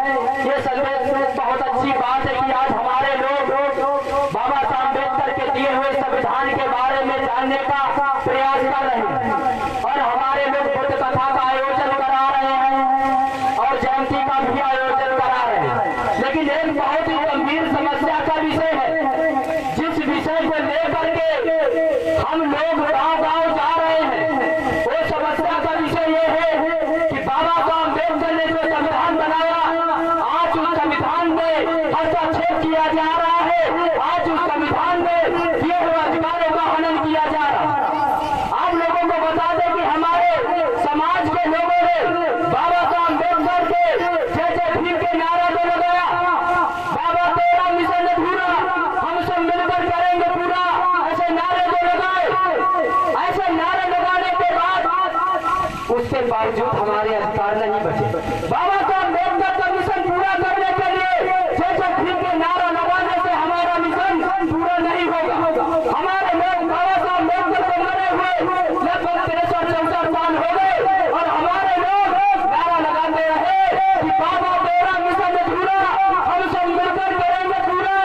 ये संदेश बहुत अच्छी बात है कि आज हमारे लोग बाबा साहब अम्बेडकर के दिए हुए संविधान के बारे में जानने का प्रयास कर रहे हैं और हमारे लोग बुद्ध कथा का आयोजन करा रहे हैं और जयंती का भी आयोजन करा रहे हैं। लेकिन एक बहुत ही गंभीर समस्या का विषय है, जिस विषय को लेकर के हम लोग गांव-गांव जा रहे हैं, वो समस्या का विषय ये है कि बाबा साहब अम्बेडकर ने जो संविधान बनाया, आज उस संविधान में हस्तक्षेप किया जा रहा है, आज उस संविधान में दिए हुए अधिकारों का हनन किया जा रहा है। आप लोगों को बता दें कि हमारे समाज के लोगों ने बाबा साहब अम्बेडकर के जय जय भीम के नारा तो लगाया, बाबा तेरा मिशन अधूरा, हम सब मिलकर करेंगे पूरा, ऐसे नारे तो लगाए। ऐसे नारे लगाने के बाद उसके बावजूद हमारे अधिकार नहीं बचे। बाबा साहब अम्बेडकर का मिशन पूरा करने के लिए जय जय भीम के नारा लगाने से हमारा मिशन पूरा नहीं होगा। हमारे लोग बाबा साहब अम्बेडकर को मरे हुए लगभग 63-64 साल हो गए और हमारे लोग नारा लगाते रहे कि बाबा तेरा मिशन अधूरा, हम सब मिलकर करेंगे पूरा।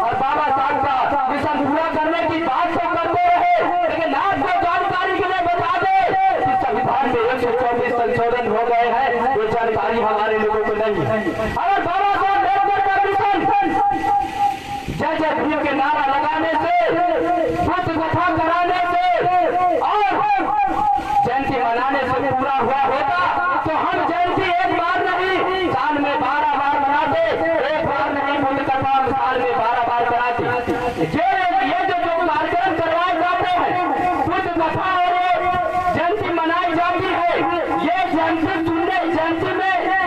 और बाबा साहब का मिशन पूरा करने की बात तो करते रहे, लेकिन आपको जानकारी के लिए बता दें कि संविधान में 124 संशोधन हो गए हैं, ये जानकारी हमारे लोगों को नहीं है। अगर बाबा साहब अम्बेडकर का मिशन जय जय भीम के नारा लगाने से, बुद्ध कथा कराने से और जयंती मनाने से पूरा हुआ होता तो हम जयंती एक बार नहीं साल में 12 बार मनाते, एक बार नहीं बुद्ध कथा साल में 12 बार कराते। ये जो कार्यक्रम करवाए जाते हैं, बुद्ध कथा और जयंती मनाई जाती है, ये जयंती में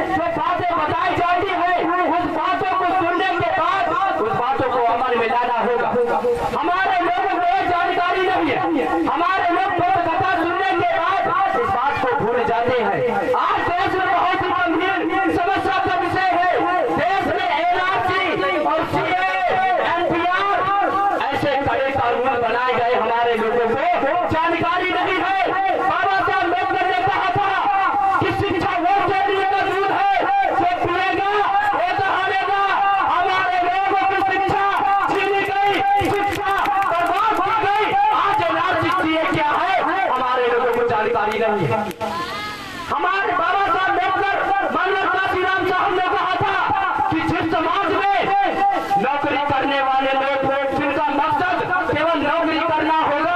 जो बातें बताई जाती है, उस बातों को सुनने के बाद उस बातों को अमल में लाना होगा। हमारे लोगों को ये जानकारी नहीं है, हमारे लोग बुद्ध कथा सुनने के बाद इस बात को भूल जाते हैं। आज देश में बहुत ही गंभीर समस्या का विषय है, देश में एनआरसी और सीएए, एनपीआर ऐसे कड़े कानून बनाए गए, हमारे लोगों को जानकारी नहीं है। बाबा साहब अम्बेडकर ने कहा था कि शिक्षा वो केंद्रीय का दूध है, जो पिएगा वो कहावेगा। हमारे लोगों की शिक्षा छीनी गई, शिक्षा बर्बाद हो गई। आज एनआरसी सीए क्या है, हमारे लोगों को जानकारी नहीं है। हमारे बाबा साहब अम्बेडकर मानव काशीराम साहब ने कहा था कि जिस समाज में नौकरी करने वाले लोग जिनका मकसद केवल नौकरी करना होगा,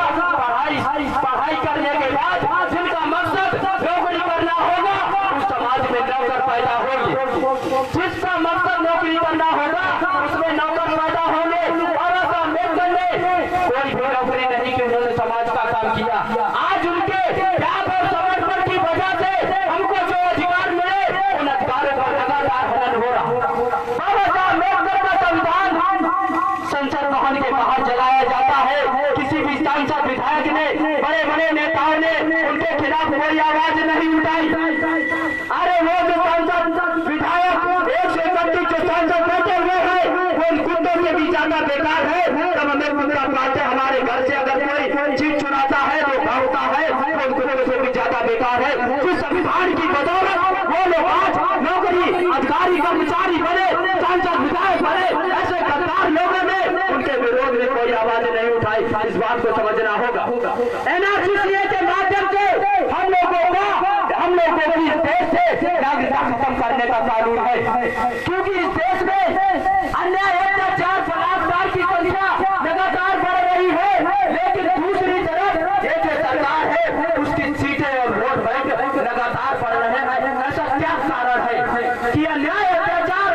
पढ़ाई करने के बाद जिनका मकसद नौकरी करना होगा, उस समाज में नौकर पैदा होगी। जिसका मकसद नौकरी करना होगा उसमें नौकर पैदा होंगे। बाबा साहब अम्बेडकर ने कोई भी नौकरी नहीं की, उन्होंने समाज का काम किया। आज उनके त्याग और समर्पण की वजह से हमको जो अधिकार मिले, उन अधिकारों का लगातार हनन हो रहा। बाबा साहब अम्बेडकर का संविधान संसद भवन के बाहर जलाया जाता है, किसी भी सांसद विधायक ने, बड़े बड़े नेताओं ने उनके खिलाफ कोई आवाज नहीं उठाई। अरे वो जो सांसद विधायक 131 जो सांसद बैठे हुए हैं, वो उन कुत्तों से भी ज्यादा बेकार है। तब हमें कुत्ता पालते, हमारे घर से अगर कोई चीज चुराता है तो भागता है, वो उन कुत्तों से भी ज्यादा बेकार है। जिस संविधान की बदौलत वो लोग आज नौकरी, अधिकारी, कर्मचारी बने, सांसद विधायक बने, ऐसे गद्दार लोगों ने उनके विरोध में कोई आवाज नहीं उठाई। इस बात को समझना होगा। एनआरसी के माध्यम से हम लोगों की इस देश से नागरिकता खत्म करने का कानून है, क्योंकि इस देश में अन्याय, अत्याचार, बलात्कार की संख्या लगातार बढ़ रही है। लेकिन दूसरी तरफ ये जो सरकार है, उसकी सीटें और वोट बैंक लगातार बढ़ रहे हैं। ऐसा क्या कारण है कि अन्याय, अत्याचार,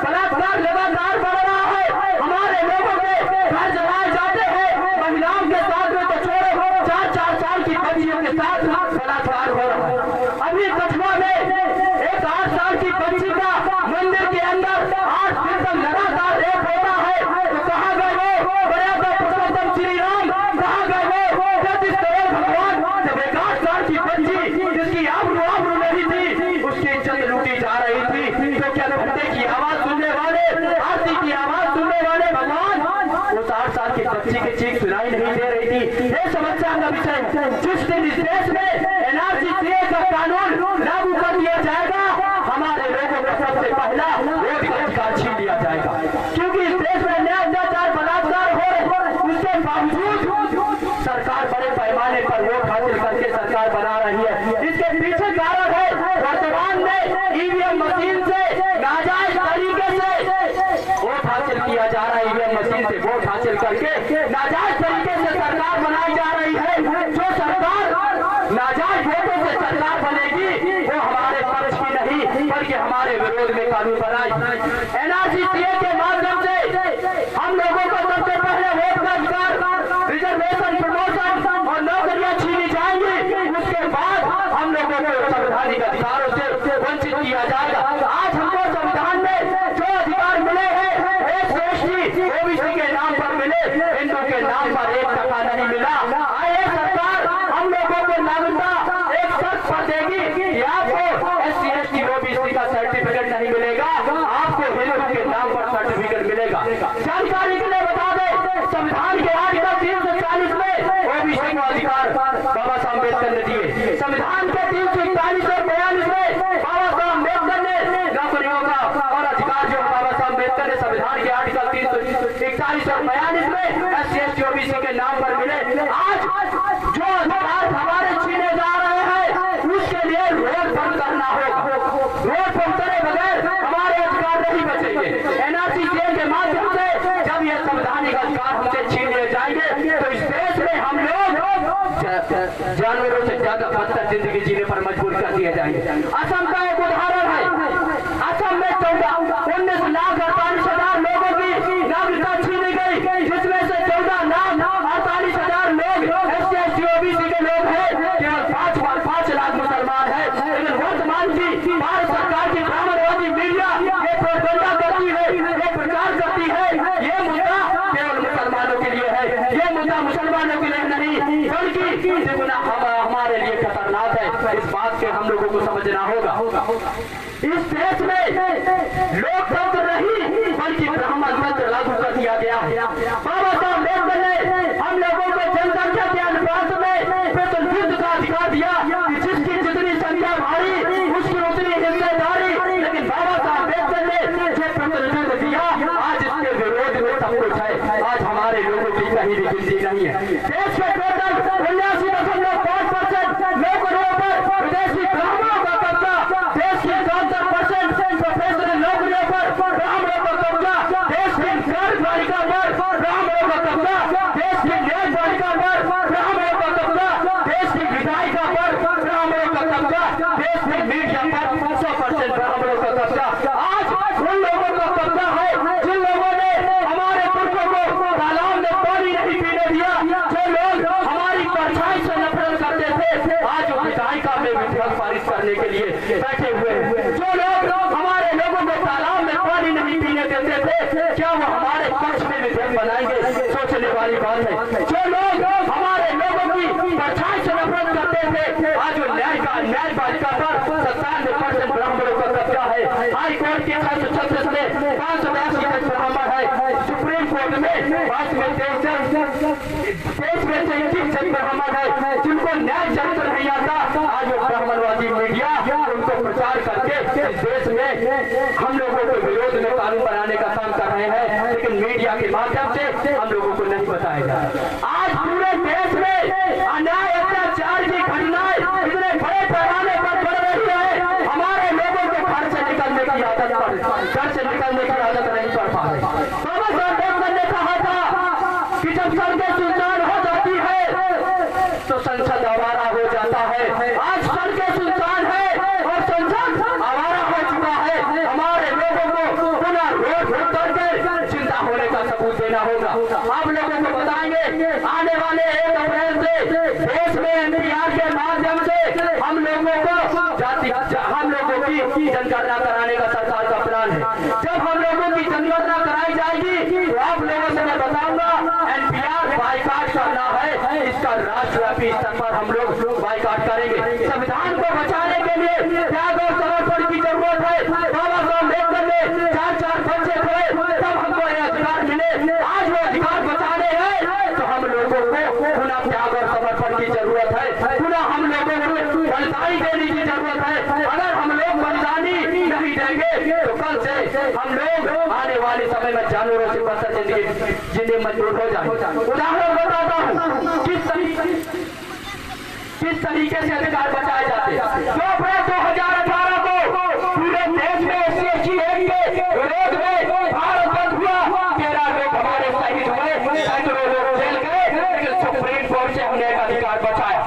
बलात्कार लगातार बढ़ रहा है? हमारे लोगों के घर जलाए जाते हैं, महिलाओं के साथ में तो छोड़ो, 4-4 साल की बच्चियों के साथ बलात्कार हो रहा है। अभी कछुआ में एक 8 साल की बच्ची का मंदिर के अंदर 8 दिन तक लगातार रेप होता है। तो कहाँ गए वो बड़े पुरुषोत्तम श्री राम, कहाँ गए वो 33 करोड़ भगवान? जब 8 साल की बच्ची जिसकी आबरू नहीं थी, उसकी इज्जत लूटी जा रही थी, तो क्या घंटे की आवाज सुनने वाले, आरती की आवाज सुनने वाले भगवान उस 8 साल की बच्ची की चीख सुनाई नहीं दे रही थी? ये समस्या का विषय। जिस दिन इस देश में एनआरसी का कानून लागू कर दिया जाएगा, हमारे लोगों को सबसे पहला हासिल करके नाजायज तरीके से सरकार बनाई जा रही है। जो सरकार नाजायज वोटों से सरकार बनेगी वो हमारे पक्ष की नहीं बल्कि हमारे विरोध में कानून बनाई। एनआरसी के माध्यम से हम लोगों को सबसे पहले वोट का अधिकार, रिजर्वेशन, प्रमोशन और नौकरियां छीनी जाएंगी। उसके बाद हम लोगों को संवैधानिक अधिकारों से वंचित किया जाएगा। आज हमको संविधान में जो अधिकार मिले हैं एससी ओबीसी के नाम पर मिले, हिंदू के नाम पर 1% नहीं मिला। आए सरकार हम लोगों को नागरिकता एक शर्त पर देगी कि आपको SC/ST ओबीसी का सर्टिफिकेट नहीं मिलेगा, आपको हिंदू के नाम पर सर्टिफिकेट मिलेगा। जानकारी के लिए बता दें, संविधान के आर्टिकल 340 में ओबीसी को अधिकार बाबा साहब अम्बेडकर ने दिए। संविधान के 341 और 42 में बाबा साहब अम्बेडकर ने नौकरियों का और अधिकार जो बाबा साहब अम्बेडकर ने संविधान के आर्टिकल 341 और 42 में SC/ST ओबीसी के नाम पर मिले। आज जो अधिकार हमारे छीने जा रहे हैं उसके लिए रोड बंद करना होगा। रोड बंद करे बगैर हमारे अधिकार नहीं बचेंगे। एनआरसी के माध्यम से जब ये संवैधानिक अधिकार हमसे छीन लिए जाएंगे तो इस देश में हम लोग जानवरों से ज्यादा बदतर जिंदगी जीने पर मजबूर कर दिए जाएंगे। असम का एक उदाहरण है। असम में 19,48,000 लोगों की नागरिकता छीनी गई, जिसमें से 14,48,000 लोग SC/ST ओबीसी के लोग हैं। केवल 5 लाख मुसलमान हैं। लेकिन वर्तमान की भारत सरकार की ब्राह्मणवादी मीडिया ये प्रोपेगेंडा करती है, ये प्रचार करती है ये मुद्दा केवल मुसलमानों के लिए है। ये मुद्दा मुसलमानों के लिए नहीं बल्कि दुगना हमारे लिए खतरनाक है। इस बात के हम लोगों को समझना होगा। इस देश में लोकतंत्र नहीं बल्कि ब्राह्मण तंत्र लागू कर दिया गया है। बाबा साहब अम्बेडकर ने हम लोगों को जनसंख्या के अनुपात में प्रतिनिधित्व का अधिकार दिया कि जिसकी जितनी संख्या भारी उसकी उतनी हिस्सेदारी। लेकिन बाबा साहब अम्बेडकर ने जो प्रतिनिधित्व दिया आज इसके विरोध में सब कुछ है। आज हमारे लोगों की कहीं भी गिनती नहीं है। देश के टोटल 79.5% नौकरियों पर विदेशी ब्राह्मणों का कब्जा, देश की 74% प्रोफेशनल नौकरियों पर ब्राह्मणों का कब्जा, देश की कार्यपालिका पर ब्राह्मणों का कब्जा, देश की न्यायपालिका पर ब्राह्मणों का कब्जा, देश की विधायिका पर ब्राह्मणों का कब्जा, देश की मीडिया पर 100% ब्राह्मणों का कब्जा। आज उन लोगों का कब्जा है जिन लोगों ने हमारे पुरखों को तालाब में पानी नहीं पीने दिया, जो लोग हमारी परछाई से नफरत करते थे आज वो विधायिका में विधेयक पारित करने के लिए बैठे हुए हैं। जो लोग हमारे लोगों को तालाब में पानी नहीं पीने देते थे क्या वो हमारे पक्ष में विधेयक बनाएंगे? सोचने वाली बात है। जो लोग हमारे लोगों की परछाई से नफरत करते थे आज वो न्यायपालिका पर 97% ब्राह्मणों का कब्जा है। हाई कोर्ट के 636 में 582 ब्राह्मण है। सुप्रीम कोर्ट में 5 में 23 ब्राह्मण है जिनको न्याय चरित्र नहीं आता। आज वो ब्राह्मणवादी मीडिया उनको प्रचार करके इस देश में हम लोगों के विरोध में कानून बनाने का काम कर रहे हैं, लेकिन मीडिया के माध्यम से हम लोगों को नहीं बताया जाता। आज पूरे देश में अन्याय अत्याचार की घटनाएं इतने बड़े पैमाने पर बढ़ रही है। हमारे लोगों को घर से निकलने की आदत नहीं पड़ पा रही। बाबा साहब अम्बेडकर ने कहा था कि जब सड़कें सुनसान हो जाती है तो संसद आवारा हो जाता है। आज सड़कें सुनसान है और संसद आवारा हो चुका है। हमारे लोगों को पुनः रोड करके चिंता होने का सबूत देना होगा। आप लोगों को बताएंगे आने वाले 1 अप्रैल से देश में NPR के माध्यम से हम लोगों की जनगणना कराने का सरकार का प्लान है। जब हम लोगों की जनगणना कराई जाएगी तो आप लोगों से मैं बताऊंगा NPR बाइकाट करना है। इसका राष्ट्रव्यापी स्तर पर हम लोग बाइकाट करेंगे। संविधान को बचाने के लिए त्याग और समर्पण की जरूरत है। बाबा साहब अम्बेडकर ने 4 बच्चे थे तब हमको ये अधिकार मिले। आज वो अधिकार बचाने हैं तो हम लोगों को पुनः त्याग और समर्पण की जरूरत है। पुनः हम लोगों को बलिदानी देने की जरूरत है। अगर हम लोग बलिदानी नहीं देंगे तो कल से हम लोग आने वाले समय में जानवरों से बदतर जिंदगी जीने मजबूर हो जाएंगे। उदाहरण बताता हूँ किस तरीके से अधिकार बचाए जाते हैं। 2 अप्रैल 2018 को पूरे देश में SC/ST एक्ट के विरोध में भारत बंद हुआ। 13 लोग हमारे शहीद हुए, सैकड़ों लोग जेल गए, लेकिन सुप्रीम कोर्ट से हमने एक अधिकार बचाया।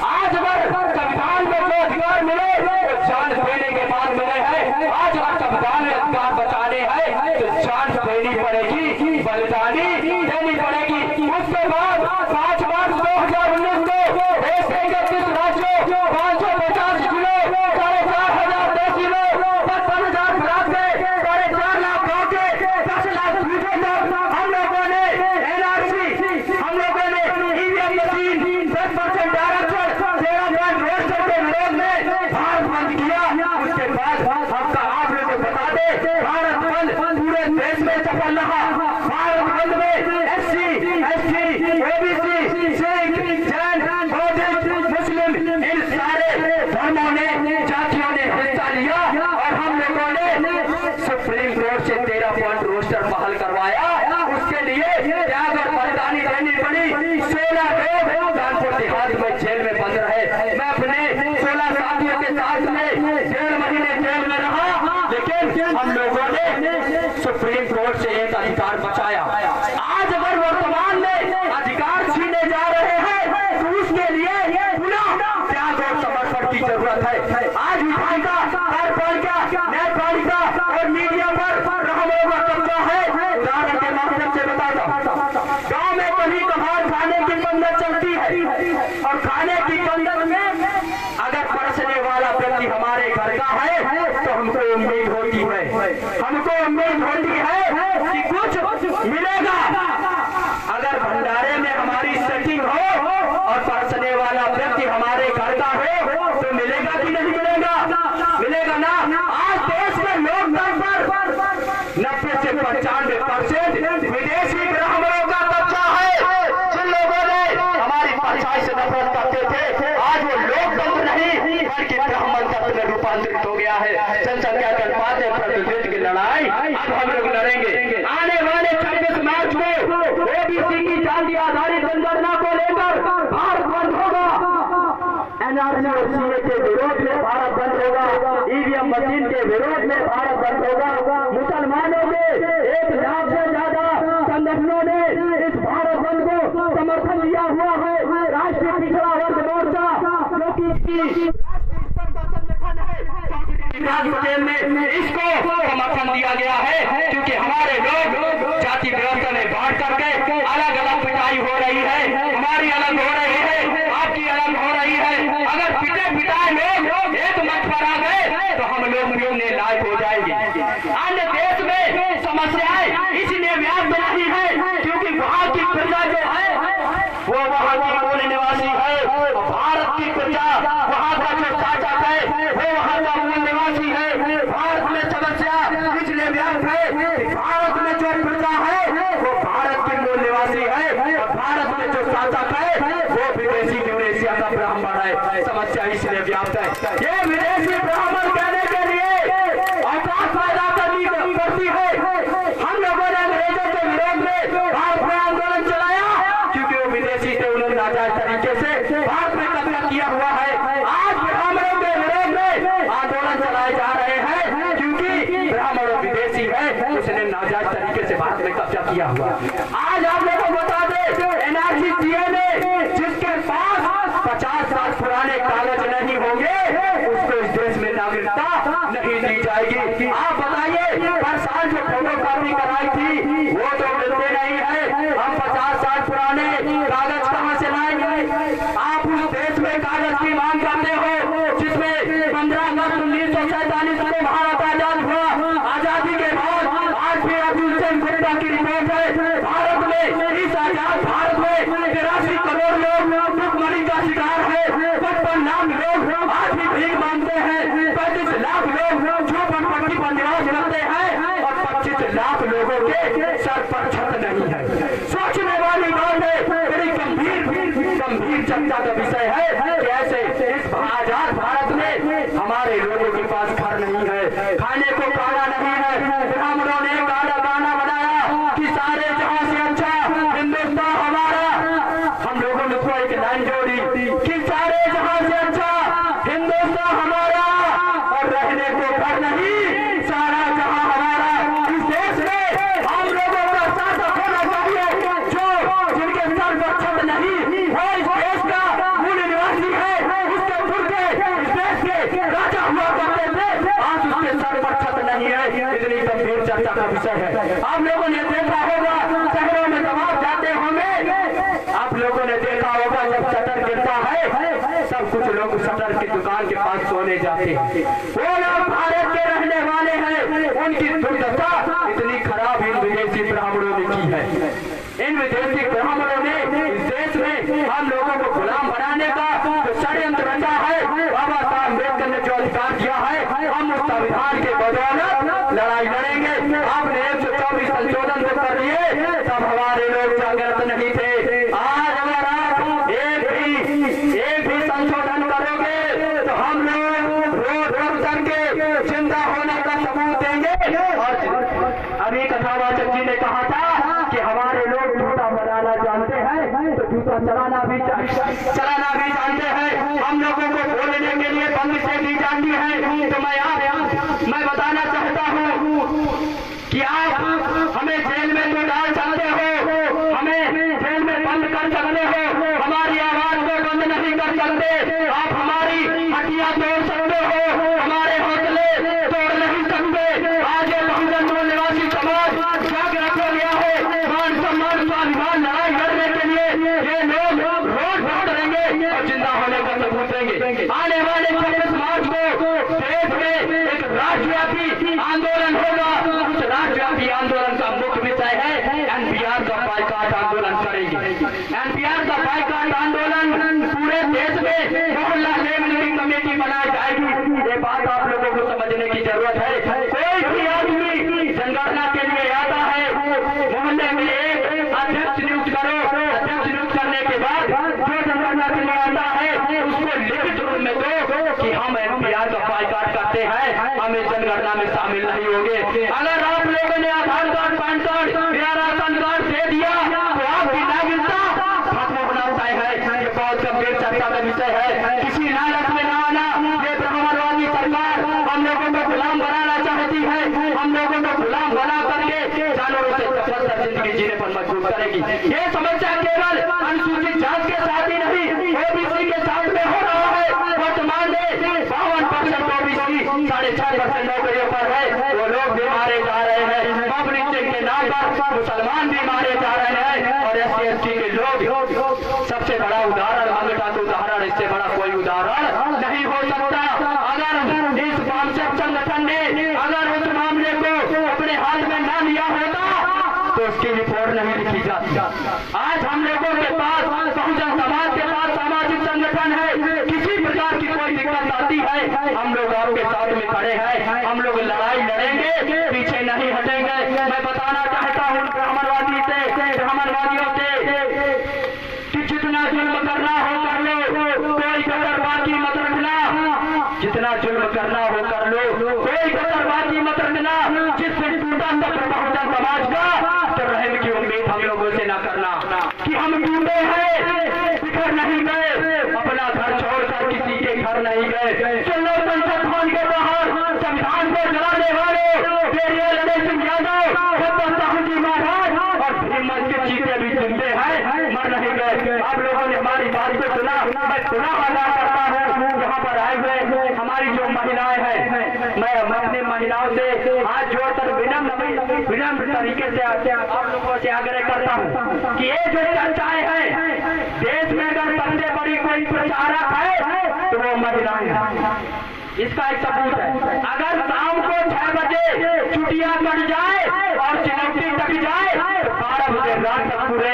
आज अगर संविधान में जो अधिकार मिले तो जान देने के बाद मिले हैं। आज अगर संविधान में अधिकार बचाने हैं तो जान देनी पड़ेगी, बलिदानी देनी पड़ेगी। उसके बाद 5 मार्च 2019 को देश के 31 राज्यों, 550 जिलों, 4,500 तहसीलों, 55,000 ब्लॉक के, 4.5 लाख गाँव के, 10 लाख बूथों तक हम लोगों ने NRC, हम लोगों ने EVM मशीन, 10% आरक्षण, 13 रोस्टर के विरोध में भारत बंद किया। उसके बाद आपका आप लोग बता दे, भारत बंद पूरे देश में सफल रहा। भारत बंद में SC, ST, OBC, Sikh, Jain, बौद्ध, मुस्लिम, इन सारे धर्मों ने, जातियों ने हिस्सा लिया और हम लोगों ने सुप्रीम कोर्ट से 13 पॉइंट रोस्टर बहाल करवाया। उसके लिए त्याग और बलिदानी देनी पड़ी। 16 लोग कानपुर देहात में जेल में बंद रहे। मैं अपने 16 साथियों के साथ में 1.5 महीने जेल में रहा, लेकिन हम लोगों ने सुप्रीम कोर्ट से एक अधिकार बचाया। आज अगर वर्तमान में अधिकार छीने जा रहे हैं तो उसके लिए पुनः त्याग और समर्पण की जरूरत है। आज विधायिका, कार्यपालिका, न्यायपालिका और मीडिया पर रहमों का कब्जा है। उदाहरण के माध्यम से बताता हूं, गाँव में कभी कभार खाने की पंगत चलती है और खाने की पंगत में अगर परसने वाला व्यक्ति हमारे घर का है तो हमको उम्मीद होती है, कि कुछ मिलेगा। अगर भंडारे में हमारी सेटिंग हो और परसने वाला व्यक्ति हमारे घर का हो तो मिलेगा कि नहीं मिलेगा? मिलेगा ना। आज देश में लोकतंत्र पर 90 से 95% विदेशी ब्राह्मणों का कब्जा है। जिन लोगों ने हमारी परछाई से नफरत करते थे, आज वो लोकतंत्र नहीं बल्कि ब्राह्मण तंत्र में रूपांतरित हो गया है। जनसंख्या के अनुपात में प्रतिनिधित्व की लड़ाई अब हम लोग लड़ेंगे। आने वाले 26 मार्च को OBC की जाति आधारित जनगणना को लेकर भारत बंद होगा। NRC और CA के विरोध में भारत बंद होगा। EVM मशीन के विरोध में भारत बंद होगा। मुसलमानों के 1 लाख से ज्यादा संगठनों ने इस भारत बंद को समर्थन दिया हुआ है। राष्ट्रीय पिछड़ा वर्ग मोर्चा जो कि में इसको समर्थन दिया गया है, क्योंकि हमारे लोग जाति व्यवस्था में बांट करके अलग अलग पिटाई हो रही है। हमारी अलग हो रही है, आपकी अलग हो रही है। अगर पिटे पिटाए लोग एक मंच पर आ गए तो हम लोग मिलने लायक हो जाएंगे। अन्य देश में समस्याएं इसलिए व्याप्त नहीं है क्योंकि वहाँ की प्रजा जो है वो वहाँ की मूल निवासी है। भारत की प्रजा, वहाँ का जो शासक है वो वहाँ का मूल निवासी है। भारत में समस्या इसलिए व्याप्त है, भारत में जो प्रजा है वो भारत की मूल निवासी है और भारत में जो शासक है वो विदेशी यूरेशिया का ब्राह्मण है। समस्या इसलिए व्याप्त है। ये विदेशी ब्राह्मण कहने के लिए अवकाश पैदा करनी पड़ती है। हम लोगों ने अंग्रेजों के विरोध में भारत में आंदोलन चलाया क्योंकि वो विदेशी थे, उन्होंने नाजायज तरीके से भारत में कब्जा किया हुआ है। आज ब्राह्मणों के विरोध में आंदोलन चलाए जा रहे हैं क्योंकि ब्राह्मण विदेशी है, उसने नाजायज तरीके से भारत में कब्जा किया हुआ। आज आप लोगों को बता दें, NRC CA ने जिसके पास 50 साल पुराने कागज नहीं होंगे उसको इस देश में नागरिकता नहीं दी जाएगी। आप बताइए, हर साल जो फोटो कॉपी कराई थी वो तो मिलते नहीं है। हम 50 साल पुराने कागज कहाँ से लाएंगे? आप उस देश में कागज की मांग करते हो जिसमें 15 अगस्त 1947 में भारत आजाद हुआ। आजादी के बाद आज भी अब्दुल सेन गुप्ता की रिपोर्ट है, भारत में, इस आजाद भारत में 83 करोड़ लोग भुखमरी का शिकार है। 55 लाख लोग आज भी भीख मांगते हैं। 35 लाख लोग झोपड़पट्टी पर निवास करते हैं और 25 लाख लोगों के सर पर छत नहीं है। सोचने वाली बात है, बड़ी गंभीर चर्चा का विषय है कि ऐसे इस आजाद भारत में हमारे लोगों के पास घर नहीं है, खाने को खाना नहीं है। ब्राह्मणों ने गाना बनाया कि सारे जहां से अच्छा हिंदुस्तान हमारा। हम लोगों ने तो एक लाइन जोड़ी कि सारे जहां से अच्छा हिंदुस्तान हमारा और रहने को घर नहीं, सारा जहां हमारा। इस देश में हम लोगों का शासक होना विषय है। आप लोगों ने देखा होगा शहरों में तमाम जाते होंगे, आप लोगों ने देखा होगा जब शटर गिरता है सब कुछ लोग शटर की दुकान के पास सोने जाते हैं। वो लोग भारत के रहने वाले हैं, उनकी दुर्दशा इतनी खराब इन विदेशी ब्राह्मणों ने की है। इन विदेशी ब्राह्मणों ने इस देश में हम लोगों को गुलाम बनाने का जो षड्यंत्र रचा है, बाबा साहब अम्बेडकर ने जो अधिकार दिया है, हम उस संविधान के बदौलत लड़ाई लड़ेंगे। आपने 124 संशोधन तो कर दिए, तब हमारे लोग जागृत नहीं थे। आज अगर आप एक भी संशोधन करोगे तो हम लोग रोड रोड करके जिंदा होने का सबूत देंगे। और अभी कथावाचक जी ने कहा था कि हमारे लोग जूता बनाना जानते हैं तो जूता चलाना भी जानते हैं। हम लोगों को बोलने के लिए बंदिशें दी जाती है। तो मैं बताना चाहता हूँ कि आप हमें जेल में तो डाल सकते हो, हमें जेल में बंद कर सकते हो, हमारी आवाज को बंद नहीं कर सकते। आप हमारी हड्डियां तोड़ सकते हो, हमारे हौसले तोड़ नहीं सकते। आज ये बहुजन मूल निवासी समाज जागृत हो गया है। मान सम्मान स्वाभिमान लड़ाई लड़ने के लिए ये लोग रोड करेंगे और जिंदा होने का सबूत देंगे। आने वाले 26 मार्च को देश में एक राष्ट्रव्यापी आंदोलन होगा। उस राष्ट्रव्यापी आंदोलन का मुख्य विषय है एनपीआर का बाइकॉट आंदोलन करेंगे। एनपीआर का बाइकॉट आंदोलन पूरे देश में मोहल्ला लेवल की कमेटी बनाई जाएगी। ये बात आप लोगों को समझने की जरूरत है। कोई भी आदमी जनगणना के लिए आता है, मोहल्ले में एक अध्यक्ष नियुक्त करो। अध्यक्ष नियुक्त करने के बाद जो जनगणना के लिए आता है उसको लिखित रूप में दो कि हम एनपीआर का बाइकॉट करते हैं, हम इस जनगणना में शामिल नहीं होंगे। अगर आप लोगों ने आधार कार्ड, पैन कार्ड या राशन कार्ड दे दिया तो आपकी नागरिकता खत्म होना तय है। ये बहुत गंभीर चर्चा का विषय है। किसी लालच में ना आना। ये ब्राह्मणवादी सरकार हम लोगों को गुलाम बनाना चाहती है, हम लोगों को गुलाम बना करके जानवरों से सफलता जिंदगी जीने पर मजबूर करेगी। ये समस्या केवल अनुसूचित जाति के साथ ही नहीं, ओबीसी के साथ में हो रहा है। वर्तमान में 52% ओबीसी 6.5% नौकरियों पर है। वो लोग भी मारे जा रहे हैं। पब्लिक के नाम पर मुसलमान भी मारे जा रहे हैं। और SC/ST के लोग सबसे बड़ा उदाहरण, अंगठा का उदाहरण, इससे बड़ा कोई उदाहरण नहीं हो सकता। अगर इस वामचक संगठन ने अगर उस मामले को अपने हाथ में न लिया होता तो उसकी रिपोर्ट नहीं लिखी जाती। आज हम लोगों के पास, बहुजन समाज के पास सामाजिक संगठन है। किसी प्रकार की कोई दिक्कत आती है हम लोग आपके साथ में खड़े हैं। हम लोग लड़ाई लड़ेंगे, पीछे नहीं हटेंगे। मैं बताना चाहता हूँ ब्राह्मणवादियों से कि जितना जुल्म करना हो कर लो, कोई कसर बाकी मत रखना। जितना जुल्म करना हो कर लो, कोई कसर बाकी मत रखना। जिससे टूटा तक बहुजन समाज का तो रहम की उम्मीद हम लोगों से न करना कि हम टूटे हैं, बिखर नहीं गए, अपना घर छोड़कर किसी के घर नहीं गए। चलो संसद भवन के बाहर संविधान को जलाने वाले सिंह यादव, साहू जी महाराज और हिम्मत के चीते भी जिंदे हैं, मर नहीं गए। आप लोगों ने हमारी बात को सुना। मैं पुनः अदा करता हूँ यहाँ पर आए हुए हमारी जो महिलाएं हैं, मैं अपनी महिलाओं से हाथ जोड़कर विनम्र तरीके से आप लोगों से आग्रह करता हूँ कि ये जो चर्चाएं हैं देश में अगर सबसे बड़ी कोई प्रचारक है तो वो महिलाएं हैं। इसका एक सबूत है। अगर शाम को 6 बजे छुट्टियां कट जाए और चिनौती कट जाए तो 12 बजे रात तक पूरे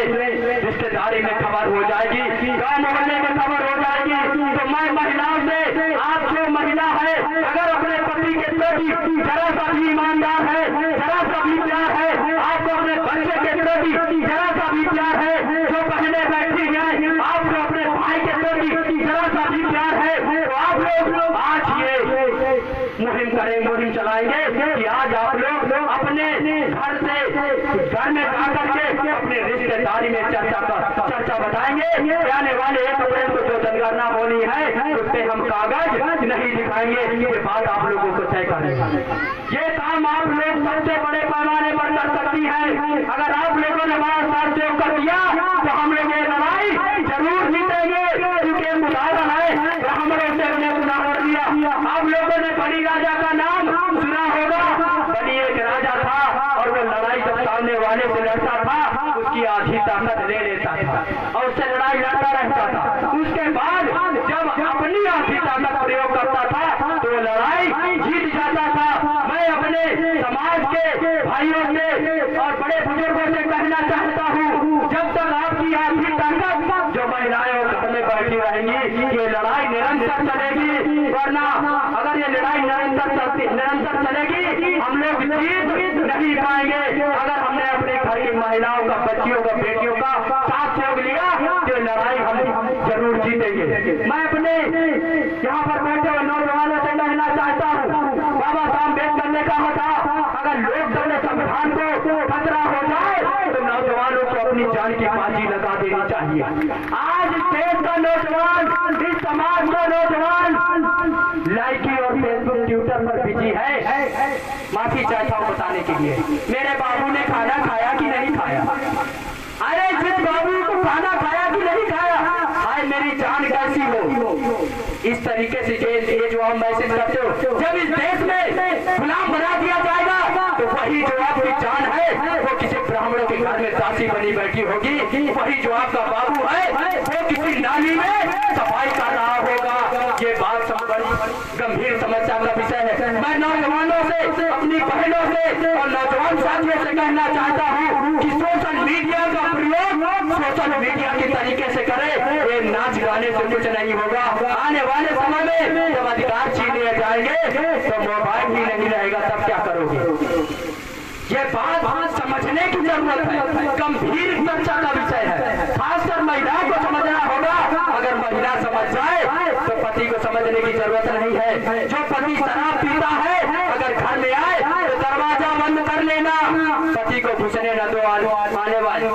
रिश्तेदारी में खबर हो जाएगी, गांव मोहल्ले में खबर हो जाएगी। तो मैं महिलाओं से, आप जो महिला है अगर अपने पति के प्रति जरा सा भी ईमानदार है, जरा सा भी प्यार है, आपको अपने बच्चे के प्रति जरा सा भी प्यार है, जो बहने बैठी हैं आपको अपने भाई के प्रति जरा सा भी प्यार है, तो आप लोग आज ये मुहिम करें, मुहिम चलाएंगे कि आज आप लोग अपने घर में जाकर के अपने रिश्तेदारी में चर्चा बताएंगे। आने वाले 1 अप्रैल को जो जनगणना होनी है उस पर हम कागज नहीं दिखाएंगे। ये बात आप लोगों को तय करना। ये काम आप लोग सबसे बड़े पैमाने पर कर सकती है। अगर आप लोगों ने हमारा साथ सहयोग कर दिया तो हम लोग ये लड़ाई जरूर जीतेंगे। क्योंकि उदाहरण है, ब्राह्मणों से हमने उदाहरण दिया। आप लोगों ने बड़ी राजा का नाम सुना होगा। बड़ी एक राजा था और वो सामने वाले से लड़ता था उसकी आधी ताकत ले लेता था और उससे लड़ाई लड़ता रहता था। उसके बाद जब अपनी आधी ताकत प्रयोग करता था तो लड़ाई जीत जाता था। मैं अपने समाज के भाइयों से और बड़े बुजुर्गों से कहना चाहता हूँ, जब तक आपकी आधी ताकत जो महिलाएं घर में बैठी रहेंगी ये लड़ाई निरंतर चलेगी, वरना अगर ये लड़ाई निरंतर चलेगी हम लोग जीत नहीं पाएंगे। अगर हमने अपने घर की महिलाओं का, बच्चियों का, बेटियों का साथ सहयोग लिया तो लड़ाई हम जरूर जीतेंगे। मैं अपने यहाँ पर बैठे हुए नौजवानों से कहना चाहता हूँ, बाबा साहब अम्बेडकर ने कहा था अगर लोकतंत्र संविधान को खतरा हो जाए तो नौजवानों को अपनी जान की बाजी लगा देनी चाहिए। आज देश का नौजवान, इस समाज का नौजवान लाइकी और फेसबुक, ट्विटर पर बिजी है। माफी चाहता हूँ बताने के लिए, मेरे बाबू ने खाना खाया कि नहीं खाया? अरे जिस बाबू को खाना खाया कि नहीं खाया, हाय मेरी जान कैसी हो। इस तरीके से ये जो आप मैसेज करते हो, जब इस देश में गुलाम बना दिया जाएगा तो वही जो आपकी जान है वो किसी ब्राह्मणों के घर में दासी बनी बैठी होगी, वही जो आपका बाबू है वो किसी नाली में सफाई कर रहा होगा। ये बात बड़ी गंभीर समस्या का विषय है। मैं नौजवानों से, अपनी बहनों से और नौजवान साथियों से कहना चाहता हूँ कि सोशल मीडिया का प्रयोग सोशल मीडिया के तरीके से करे। ये नाच गाने से कुछ नहीं होगा। आने वाले समय में जब अधिकार छीन लिए जाएंगे तो मोबाइल भी नहीं रहेगा, तब क्या करोगे? ये बात समझने की जरूरत है, गंभीर चर्चा का विषय है। खासकर महिलाओं को समझना होगा। अगर महिला समझ जाए तो पति को समझने की जरूरत नहीं है। जो पति शराब पीता है अगर घर में आए तो दरवाजा बंद कर लेना, पति को घुसने न दो। आने वाले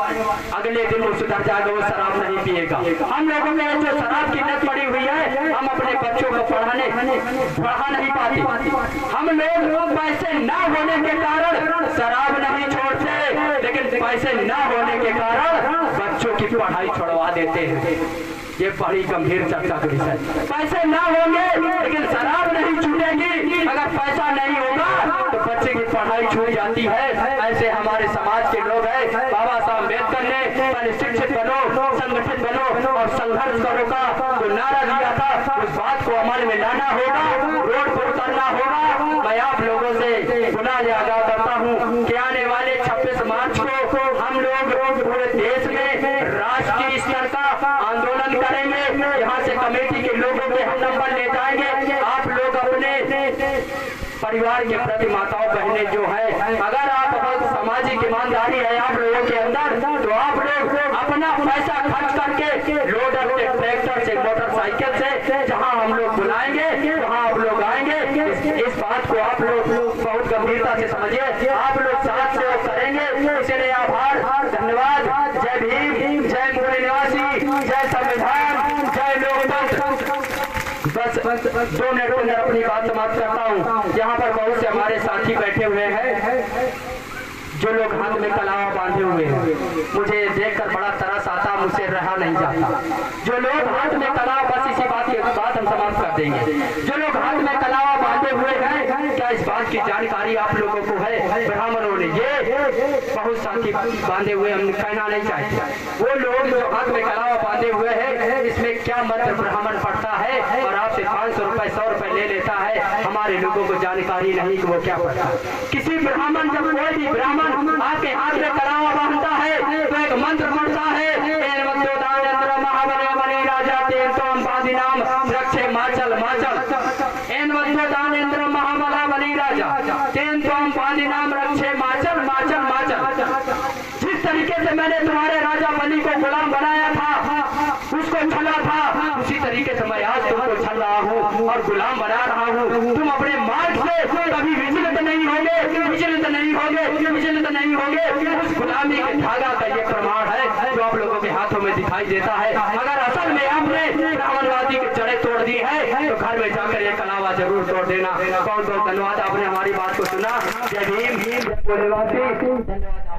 अगले दिन वो सुधर जाएगा, वो शराब नहीं पिएगा। हम लोगों में जो शराब की लत पड़ी हुई है, हम अपने बच्चों को पढ़ा नहीं पाते। हम लोग पैसे न होने के कारण शराब नहीं छोड़ते, लेकिन पैसे न होने के कारण बच्चों की पढ़ाई छुड़वा देते हैं। ये बड़ी गंभीर चर्चा का विषय। पैसे ना होंगे लेकिन शराब नहीं छूटेगी। अगर पैसा नहीं होगा तो बच्चे की पढ़ाई छूट जाती है। ऐसे हमारे समाज के लोग हैं। बाबा साहब अम्बेडकर ने पहले शिक्षित बनो, संगठित बनो और संघर्ष करो का जो नारा दिया था, उस बात को अमल में लाना होगा, रोड पर उतरना होगा। मैं आप लोगों से पुनः आगाह करता हूँ कि आने वाले 26 मार्च को हम लोग पूरे देश में राष्ट्रीय स्तर का आंदोलन करेंगे। यहाँ से कमेटी के लोगों के हम नंबर ले जाएंगे। आप लोग अपने परिवार के प्रति, माताओं बहनें जो है, अगर आप सामाजिक ईमानदारी है आप लोगों के अंदर, तो आप लोग अपना पैसा खर्च करके लोडर से, ट्रैक्टर से, मोटरसाइकिल से जहां हम लोग बुलाएंगे वहां आप लोग आएंगे। इस बात को आप लोग बहुत गंभीरता से समझिए। आप लोग साथ से करेंगे, इसलिए आभार, धन्यवाद। जय भीम, जय मूल निवासी, जय संविधान, जय लोकतंत्र। बस 2 मिनट के अंदर अपनी बात समाप्त करता हूँ। यहाँ पर बहुत से हमारे साथी बैठे हुए हैं जो लोग हाथ में कलावा बांधे हुए हैं। मुझे देखकर बड़ा तरस आता, मुझसे रहा नहीं जाता। जो लोग हाथ में कलावा, बस इसी बात हम समाप्त कर देंगे। जो लोग हाथ में कलावा बांधे हुए हैं, क्या इस बात की जानकारी आप लोगों को है? ब्राह्मणों ने ये बहुत साथी बांधे हुए, हम कहना नहीं चाहते। वो लोग जो हाथ में कलावा बांधे हुए हैं, इसमें क्या मंत्र ब्राह्मण पढ़ता है और आपसे 500 रुपए 100 रुपए ले लेता है, हमारे लोगों को जानकारी नहीं कि वो क्या पढ़ता है। किसी ब्राह्मण, जब कोई भी ब्राह्मण आपके हाथ में कलावा बांधता है तो एक मंत्र पढ़ता है, राजा तेन तो अंबादी नाम रक्षे माचल माचल। दानेन्द्र महाबला बली राजा तेन तो अंबादी नाम रक्षे माचल माचल माचल। जिस तरीके से मैंने तुम्हारे राजा बली को गुलाम बनाया था, उसको छला था, उसी तरीके से मैं आज तुमको छल रहा हूँ और गुलाम बना रहा हूँ। तुम अपने मार्ग से कभी विचलित नहीं होगे, विचलित नहीं होगे, विचलित नहीं होगे। उस गुलामी के धागा का ये प्रमाण है जो आप लोगों के हाथों में दिखाई देता है। अगर असल में आपने ब्राह्मणवादी की जड़ें तोड़ दी है तो घर में जाकर ये कलावा जरूर तोड़ देना। बहुत बहुत धन्यवाद, आपने हमारी बात को सुना। जय भीम, जय भोलेवासी, धन्यवाद।